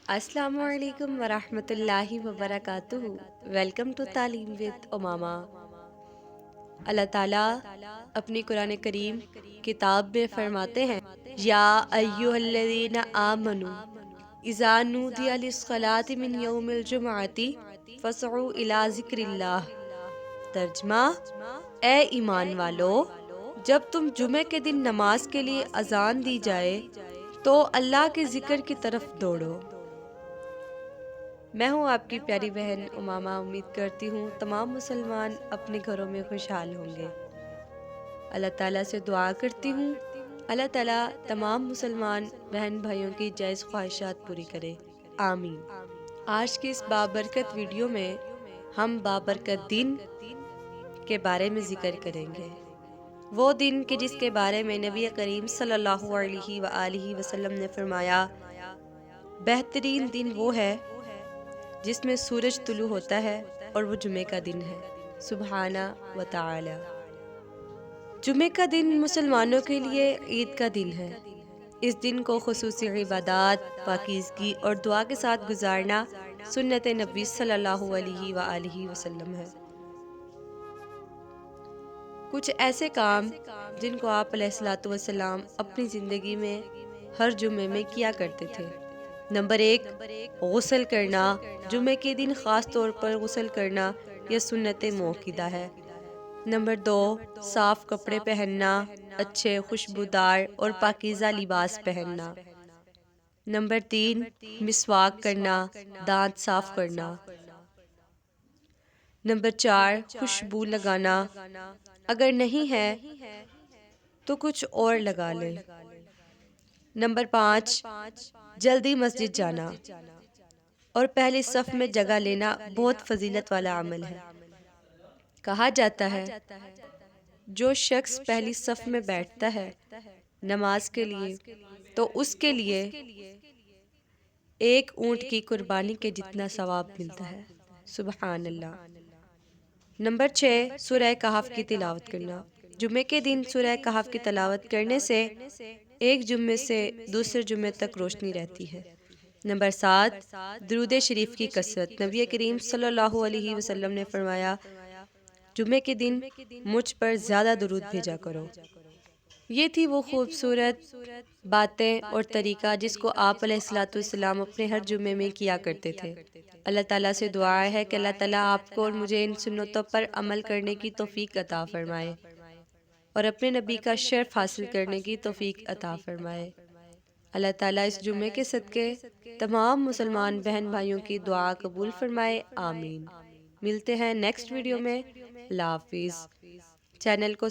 السلام علیکم ورحمۃ اللہ وبرکاتہ۔ ویلکم ٹو تعلیم ود امامہ۔ اللہ تعالیٰ اپنی قرآن کریم کتاب میں فرماتے ہیں، یا ایھا الذین آمنوا اذا نودی للصلاۃ من یوم الجمعۃ فاسعوا الی ذکر اللہ۔ ترجمہ: اے ایمان والو، جب تم جمعے کے دن نماز کے لیے اذان دی جائے تو اللہ کے ذکر کی طرف دوڑو۔ میں ہوں آپ کی پیاری بہن امامہ۔ امید کرتی ہوں تمام مسلمان اپنے گھروں میں خوشحال ہوں گے۔ اللہ تعالیٰ سے دعا کرتی ہوں اللہ تعالیٰ تمام مسلمان بہن بھائیوں کی جائز خواہشات پوری کرے، آمین۔ آج کی اس بابرکت ویڈیو میں ہم بابرکت دن کے بارے میں ذکر کریں گے، وہ دن کہ جس کے بارے میں نبی کریم صلی اللہ علیہ وآلہ وسلم نے فرمایا، بہترین دن وہ ہے جس میں سورج طلوع ہوتا ہے اور وہ جمعے کا دن ہے، سبحانہ و تعالی۔ جمعے کا دن مسلمانوں کے لیے عید کا دن ہے۔ اس دن کو خصوصی عبادات، پاکیزگی اور دعا کے ساتھ گزارنا سنت نبی صلی اللہ علیہ وآلہ وسلم ہے۔ کچھ ایسے کام جن کو آپ علیہ الصلوۃ والسلام اپنی زندگی میں ہر جمعے میں کیا کرتے تھے۔ نمبر 1، غسل کرنا۔ جمعے کے دن خاص طور پر غسل کرنا یہ سنت موقدہ ہے۔ نمبر 2، صاف کپڑے پہننا، اچھے خوشبودار اور پاکیزہ لباس پہننا۔ نمبر 3، مسواک کرنا، دانت صاف کرنا۔ نمبر 4، خوشبو لگانا، اگر نہیں ہے تو کچھ اور لگا لیں۔ نمبر 5، جلدی مسجد جانا اور پہلی صف میں جگہ لینا بہت فضیلت والا عمل ہے۔ کہا جاتا ہے جو شخص پہلی صف میں بیٹھتا ہے نماز کے لیے تو اس کے لیے ایک اونٹ کی قربانی کے جتنا ثواب ملتا ہے، سبحان اللہ۔ نمبر 6، سورہ کہف کی تلاوت کرنا۔ جمعے کے دن سورہ کہف کی تلاوت کرنے سے ایک جمعے سے دوسرے جمعے تک روشنی رہتی ہے۔ نمبر 7، درود شریف کی کثرت۔ نبی کریم صلی اللہ علیہ وسلم نے فرمایا، جمعے کے دن مجھ پر زیادہ درود بھیجا کرو۔ یہ تھی وہ خوبصورت باتیں اور طریقہ جس کو آپ علیہ الصلوۃ والسلام اپنے ہر جمعے میں کیا کرتے تھے۔ اللہ تعالیٰ سے دعا ہے کہ اللہ تعالیٰ آپ کو اور مجھے ان سنتوں پر عمل کرنے کی توفیق عطا فرمائے اور اپنے نبی کا شرف حاصل کرنے کی توفیق عطا فرمائے۔ اللہ تعالیٰ اس جمعے کے صدقے تمام مسلمان بہن بھائیوں کی دعا قبول فرمائے، آمین۔ ملتے ہیں نیکسٹ ویڈیو میں۔ اللہ حافظ۔ چینل کو